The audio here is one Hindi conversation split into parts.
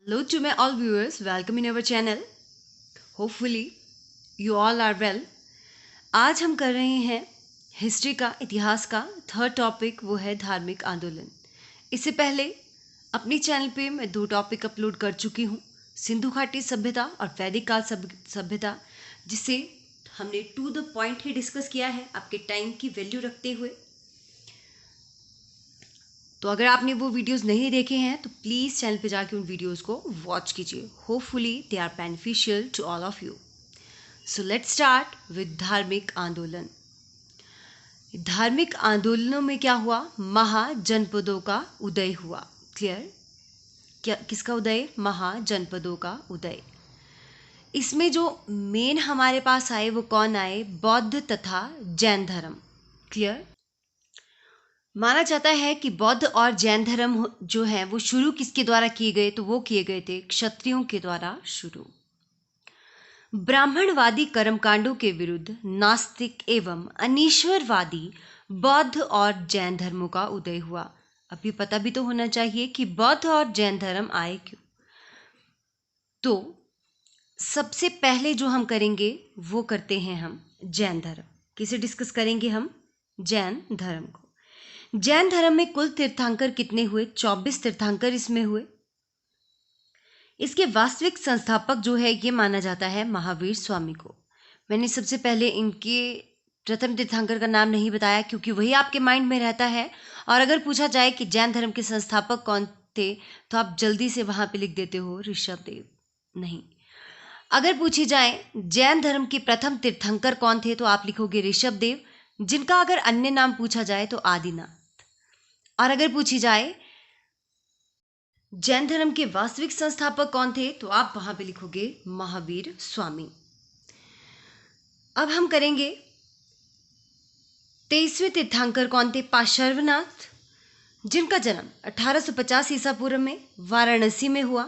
Hello to my all viewers, welcome in our channel. Hopefully you all are well. आज हम कर रहे हैं हिस्ट्री का, इतिहास का थर्ड टॉपिक, वो है धार्मिक आंदोलन। इससे पहले अपनी चैनल पे मैं 2 टॉपिक अपलोड कर चुकी हूँ, सिंधु घाटी सभ्यता और वैदिक काल सभ्यता, जिसे हमने टू द पॉइंट ही डिस्कस किया है आपके टाइम की वैल्यू रखते हुए। तो अगर आपने वो वीडियोस नहीं देखे हैं तो प्लीज़ चैनल पे जाके उन वीडियोस को वॉच कीजिए। Hopefully they are beneficial to all of you. So let's start with धार्मिक आंदोलन। धार्मिक आंदोलनों में क्या हुआ? महाजनपदों का उदय हुआ। क्लियर? क्या किसका उदय? महाजनपदों का उदय। इसमें जो मेन हमारे पास आए वो कौन आए? बौद्ध तथा जैन धर्म। क्लियर? माना जाता है कि बौद्ध और जैन धर्म जो है वो शुरू किसके द्वारा किए गए? तो वो किए गए थे क्षत्रियों के द्वारा शुरू। ब्राह्मणवादी कर्मकांडों के विरुद्ध नास्तिक एवं अनीश्वरवादी बौद्ध और जैन धर्मों का उदय हुआ। अभी पता भी तो होना चाहिए कि बौद्ध और जैन धर्म आए क्यों। तो सबसे पहले जो हम करेंगे वो करते हैं हम जैन धर्म। किसे डिस्कस करेंगे हम? जैन धर्म को। जैन धर्म में कुल तीर्थंकर कितने हुए? 24 तीर्थंकर इसमें हुए। इसके वास्तविक संस्थापक जो है ये माना जाता है महावीर स्वामी को। मैंने सबसे पहले इनके प्रथम तीर्थंकर का नाम नहीं बताया क्योंकि वही आपके माइंड में रहता है, और अगर पूछा जाए कि जैन धर्म के संस्थापक कौन थे तो आप जल्दी से वहां पे लिख देते हो ऋषभदेव। नहीं, अगर पूछी जाए जैन धर्म के प्रथम तीर्थंकर कौन थे तो आप लिखोगे ऋषभदेव, जिनका अगर अन्य नाम पूछा जाए तो आदिनाथ। और अगर पूछी जाए जैन धर्म के वास्तविक संस्थापक कौन थे तो आप वहां पे लिखोगे महावीर स्वामी। अब हम करेंगे 23वें तीर्थंकर कौन थे? पार्श्वनाथ, जिनका जन्म 1850 ईसा पूर्व में वाराणसी में हुआ।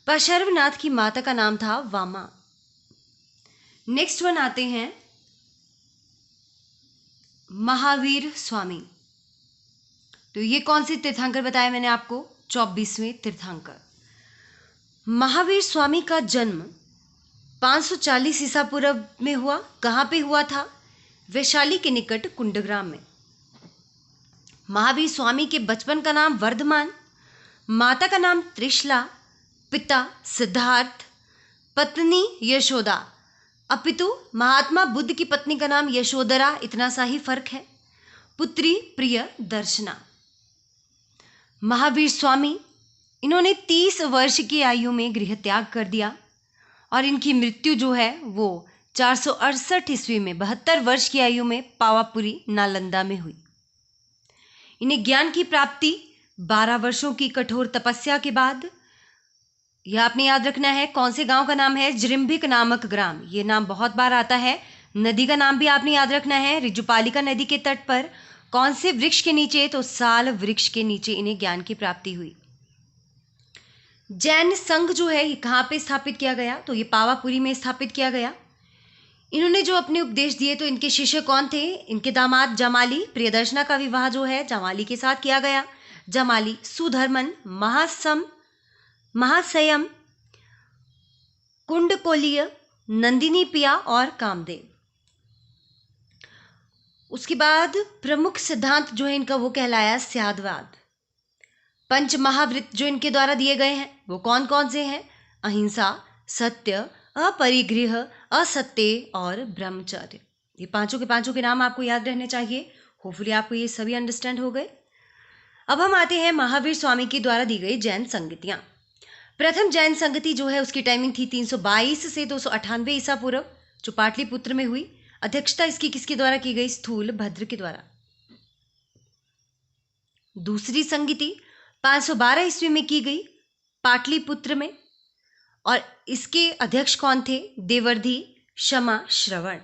पार्श्वनाथ की माता का नाम था वामा। नेक्स्ट वन आते हैं महावीर स्वामी। तो ये कौन से तीर्थंकर बताया मैंने आपको? 24वें तीर्थंकर। महावीर स्वामी का जन्म 540 ईसा पूर्व में हुआ। कहाँ पे हुआ था? वैशाली के निकट कुंडग्राम में। महावीर स्वामी के बचपन का नाम वर्धमान, माता का नाम त्रिशला, पिता सिद्धार्थ, पत्नी यशोदा। अपितु महात्मा बुद्ध की पत्नी का नाम यशोधरा, इतना सा ही फर्क है। पुत्री प्रिय दर्शना। महावीर स्वामी इन्होंने 30 वर्ष की आयु में गृह त्याग कर दिया और इनकी मृत्यु जो है वो 468 ईस्वी में 72 वर्ष की आयु में पावापुरी नालंदा में हुई। इन्हें ज्ञान की प्राप्ति 12 वर्षों की कठोर तपस्या के बाद। यह आपने याद रखना है। कौन से गांव का नाम है? जृंभिक नामक ग्राम। ये नाम बहुत बार आता है। नदी का नाम भी आपने याद रखना है, ऋजुपालिका नदी के तट पर। कौन से वृक्ष के नीचे? तो साल वृक्ष के नीचे इन्हें ज्ञान की प्राप्ति हुई। जैन संघ जो है ये कहाँ पे स्थापित किया गया? तो ये पावापुरी में स्थापित किया गया। इन्होंने जो अपने उपदेश दिए तो इनके शिष्य कौन थे? इनके दामाद जमाली, प्रियदर्शना का विवाह जो है जमाली के साथ किया गया। जमाली सुधर्मन, महासयम, कुंडकोलीय, नंदिनी पिया और कामदेव। उसके बाद प्रमुख सिद्धांत जो है इनका वो कहलाया स्यादवाद। पंच महावृत्त जो इनके द्वारा दिए गए हैं वो कौन कौन से हैं? अहिंसा, सत्य, अपरिग्रह, असत्य और ब्रह्मचर्य। ये पांचों के नाम आपको याद रहने चाहिए। होपफुली आपको ये सभी अंडरस्टैंड हो गए। अब हम आते हैं महावीर स्वामी के द्वारा दी गई जैन संगतियां। प्रथम जैन संगति जो है उसकी टाइमिंग थी 322 से 298 ईसा पूर्व, जो पाटलिपुत्र में हुई। अध्यक्षता इसकी किसके द्वारा की गई? स्थूल भद्र के द्वारा। दूसरी संगति 512 ईस्वी में की गई पाटलिपुत्र में, और इसके अध्यक्ष कौन थे? देवर्धि, क्षमा, श्रवण।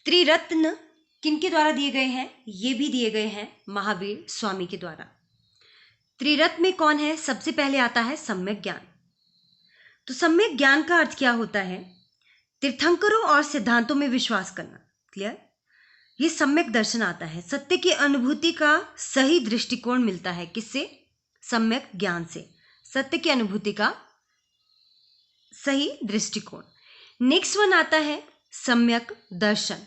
त्रिरत्न किनके द्वारा दिए गए हैं? ये भी दिए गए हैं महावीर स्वामी के द्वारा। त्रिरत्न में कौन है? सबसे पहले आता है सम्यक ज्ञान। तो सम्यक ज्ञान का अर्थ क्या होता है? तीर्थंकरों और सिद्धांतों में विश्वास करना। क्लियर? ये सम्यक दर्शन आता है। सत्य की अनुभूति का सही दृष्टिकोण मिलता है। किससे? सम्यक ज्ञान से। सत्य की अनुभूति का सही दृष्टिकोण। नेक्स्ट वन आता है सम्यक दर्शन।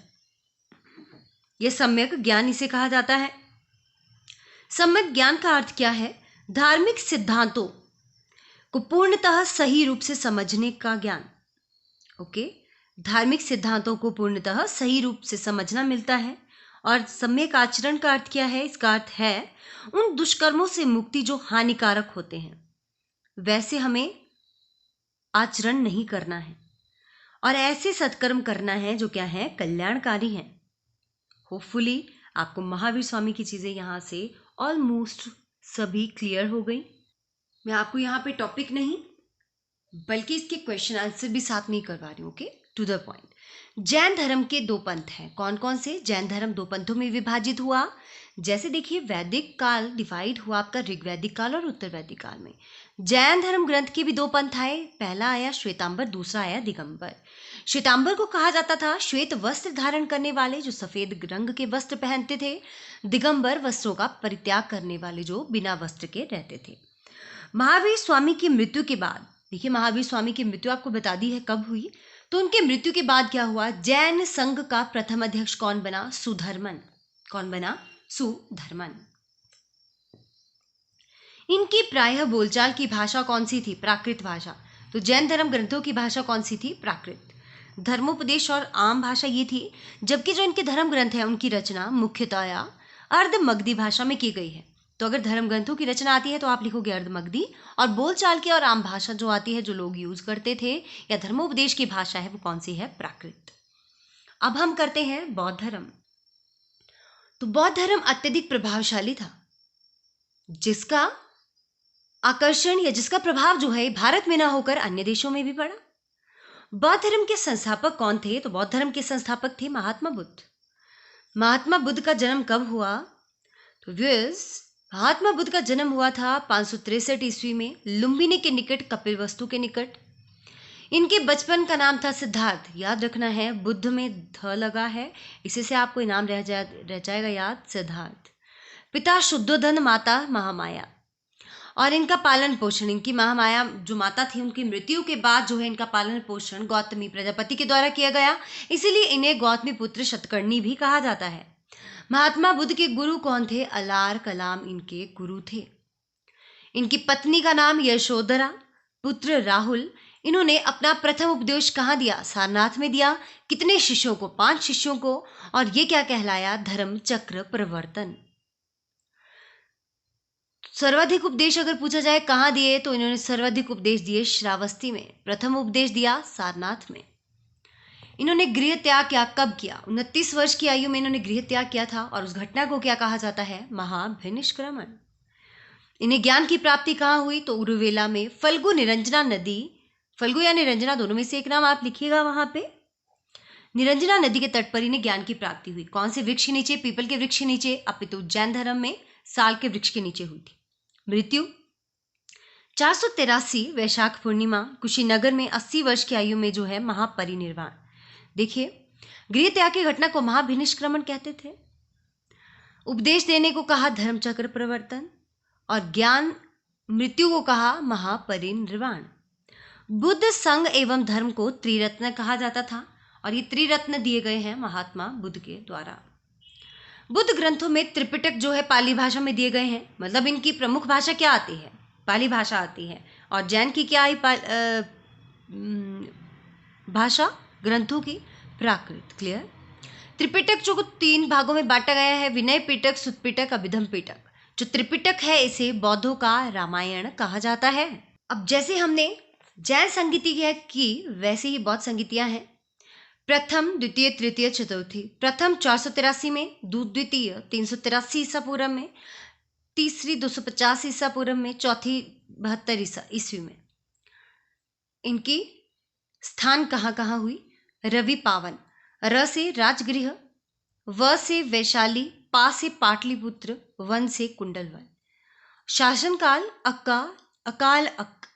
यह सम्यक ज्ञान इसे कहा जाता है। सम्यक ज्ञान का अर्थ क्या है? धार्मिक सिद्धांतों को पूर्णतः सही रूप से समझने का ज्ञान। ओके, धार्मिक सिद्धांतों को पूर्णतः सही रूप से समझना मिलता है। और सम्यक आचरण का अर्थ क्या है? इसका अर्थ है उन दुष्कर्मों से मुक्ति जो हानिकारक होते हैं, वैसे हमें आचरण नहीं करना है और ऐसे सत्कर्म करना है जो क्या है? कल्याणकारी हैं। होपफुली आपको महावीर स्वामी की चीजें यहाँ से ऑलमोस्ट सभी क्लियर हो गई। मैं आपको यहाँ पे टॉपिक नहीं बल्कि इसके क्वेश्चन आंसर भी साथ में ही करवा रही हूँ। Okay, to the point. Jain धर्म के दो पंथ हैं। कौन कौन से? जैन धर्म दो पंथों में विभाजित हुआ। जैसे देखिए, वैदिक काल डिवाइड हुआ आपका ऋग्वैदिक काल और उत्तर वैदिक काल में। जैन धर्म ग्रंथ के भी दो पंथ आए। पहला आया श्वेतांबर, दूसरा आया दिगंबर। श्वेतांबर को कहा जाता था श्वेत वस्त्र धारण करने वाले जो सफेद रंग के वस्त्र पहनते थे। दिगंबर वस्त्रों का परित्याग करने वाले जो बिना वस्त्र के रहते थे। महावीर स्वामी की मृत्यु के बाद, देखिए महावीर स्वामी की मृत्यु आपको बता दी है कब हुई, तो उनके मृत्यु के बाद क्या हुआ? जैन संघ का प्रथम अध्यक्ष कौन बना? सुधर्मन। कौन बना? सुधर्मन। इनकी प्रायः बोलचाल की भाषा कौन सी थी? प्राकृत भाषा। तो जैन धर्म ग्रंथों की भाषा कौन सी थी? प्राकृत। धर्मोपदेश और आम भाषा ये थी, जबकि जो इनके धर्म ग्रंथ है उनकी रचना मुख्यतया अर्धमगधी भाषा में की गई है। तो अगर धर्म ग्रंथों की रचना आती है तो आप लिखोगे अर्धमगधी, और बोलचाल की और आम भाषा जो आती है जो लोग यूज करते थे या धर्मोपदेश की भाषा है वो कौन सी है? प्राकृत। अब हम करते हैं बौद्ध धर्म। तो बौद्ध धर्म अत्यधिक प्रभावशाली था, जिसका आकर्षण या जिसका प्रभाव जो है भारत में ना होकर अन्य देशों में भी पड़ा। बौद्ध धर्म के संस्थापक कौन थे? तो बौद्ध धर्म के संस्थापक थे महात्मा बुद्ध। महात्मा बुद्ध का जन्म कब हुआ? तो व्यूअर्स, महात्मा बुद्ध का जन्म हुआ था 563 ईस्वी में लुम्बिनी के निकट, कपिलवस्तु के निकट। इनके बचपन का नाम था सिद्धार्थ। याद रखना है, बुद्ध में ध लगा है, इसी से आपको इनाम रह जाएगा याद, सिद्धार्थ। पिता शुद्धोधन, माता महामाया। और इनका पालन पोषण, इनकी महामाया जो माता थी उनकी मृत्यु के बाद जो है इनका पालन पोषण गौतमी प्रजापति के द्वारा किया गया, इसीलिए इन्हें गौतमी पुत्र शतकर्णी भी कहा जाता है। महात्मा बुद्ध के गुरु कौन थे? अलार कलाम इनके गुरु थे। इनकी पत्नी का नाम यशोधरा, पुत्र राहुल। इन्होंने अपना प्रथम उपदेश कहाँ दिया? सारनाथ में दिया। कितने शिष्यों को? 5 शिष्यों को। और ये क्या कहलाया? धर्म चक्र प्रवर्तन। सर्वाधिक उपदेश अगर पूछा जाए कहाँ दिए, तो इन्होंने सर्वाधिक उपदेश दिए श्रावस्ती में। प्रथम उपदेश दिया सारनाथ में। इन्होंने गृह त्याग क्या कब किया? 29 वर्ष की आयु में इन्होंने गृह त्याग किया था, और उस घटना को क्या कहा जाता है? महाभिनिष्क्रमण। इन्हें ज्ञान की प्राप्ति कहाँ हुई? तो उरुवेला में फल्गु निरंजना नदी, फल्गु या निरंजना दोनों में से एक नाम आप लिखिएगा वहां पे। निरंजना नदी के तट पर इन्हें ज्ञान की प्राप्ति हुई। कौन से वृक्ष के नीचे? पीपल के वृक्ष के नीचे, अपितु जैन धर्म में साल के वृक्ष के नीचे हुई थी। मृत्यु 483 वैशाख पूर्णिमा, कुशीनगर में 80 वर्ष की आयु में जो है महापरिनिर्वाण। देखिए, गृह त्याग की घटना को महाभिनिष्क्रमण कहते थे। उपदेश देने को कहा धर्मचक्र प्रवर्तन, और ज्ञान मृत्यु को कहा महापरिनिर्वाण। बुद्ध संघ एवं धर्म को त्रिरत्न कहा जाता था, और ये त्रिरत्न दिए गए हैं महात्मा बुद्ध के द्वारा। बुद्ध ग्रंथों में त्रिपिटक जो है पाली भाषा में दिए गए हैं, मतलब इनकी प्रमुख भाषा क्या आती है? पाली भाषा आती है। और जैन की क्या आई भाषा ग्रंथों की? प्राकृत। क्लियर? त्रिपिटक जो 3 भागों में बांटा गया है, विनय पिटक, सुत्त पिटक, अभिधम पिटक। जो त्रिपिटक है इसे बौद्धों का रामायण कहा जाता है। अब जैसे हमने जैन संगीति की वैसे ही बौद्ध संगीतियां हैं। प्रथम, द्वितीय, तृतीय, चतुर्थी। प्रथम 483 में, द्वितीय 383 ईसा पूर्व में, तीसरी 250 ईसा पूर्व में, चौथी 72 ईस्वी में। इनकी स्थान कहाँ कहाँ हुई? रवि पावन। र से राजगृह, व से वैशाली, पा से पाटलिपुत्र, वन से कुंडलवन। शासनकाल अकाल अक,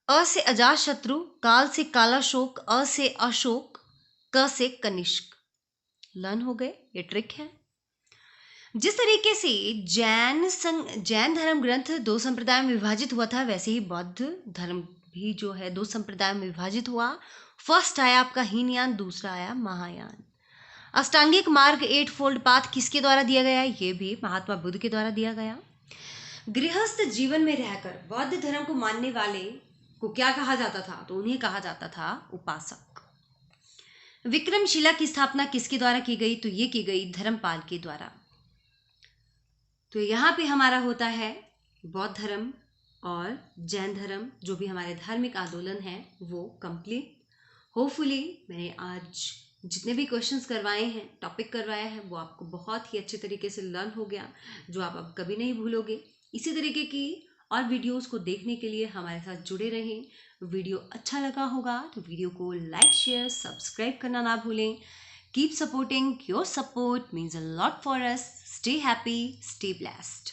अ से अजातशत्रु, काल से कालाशोक, अ से अशोक, क से कनिष्क। लर्न हो गए? ये ट्रिक है। जिस तरीके से जैन धर्म ग्रंथ दो संप्रदाय में विभाजित हुआ था, वैसे ही बौद्ध धर्म भी जो है दो संप्रदाय में विभाजित हुआ। फर्स्ट आया आपका हीनयान, दूसरा आया महायान। अष्टांगिक मार्ग 8 फोल्ड पाथ किसके द्वारा दिया गया? ये भी महात्मा बुद्ध के द्वारा दिया गया। गृहस्थ जीवन में रहकर बौद्ध धर्म को मानने वाले को क्या कहा जाता था? तो उन्हें कहा जाता था उपासक। विक्रमशिला की स्थापना किसके द्वारा की गई? तो ये की गई धर्मपाल के द्वारा। तो यहाँ पे हमारा होता है बौद्ध धर्म और जैन धर्म, जो भी हमारे धार्मिक आंदोलन है वो कंप्लीट। होपफुली मैंने आज जितने भी क्वेश्चंस करवाए हैं, टॉपिक करवाया है, वो आपको बहुत ही अच्छे तरीके से लर्न हो गया, जो आप अब कभी नहीं भूलोगे। इसी तरीके की और वीडियोस को देखने के लिए हमारे साथ जुड़े रहें। वीडियो अच्छा लगा होगा तो वीडियो को लाइक, शेयर, सब्सक्राइब करना ना भूलें। Keep supporting. Your support means a lot for us. Stay happy, stay blessed.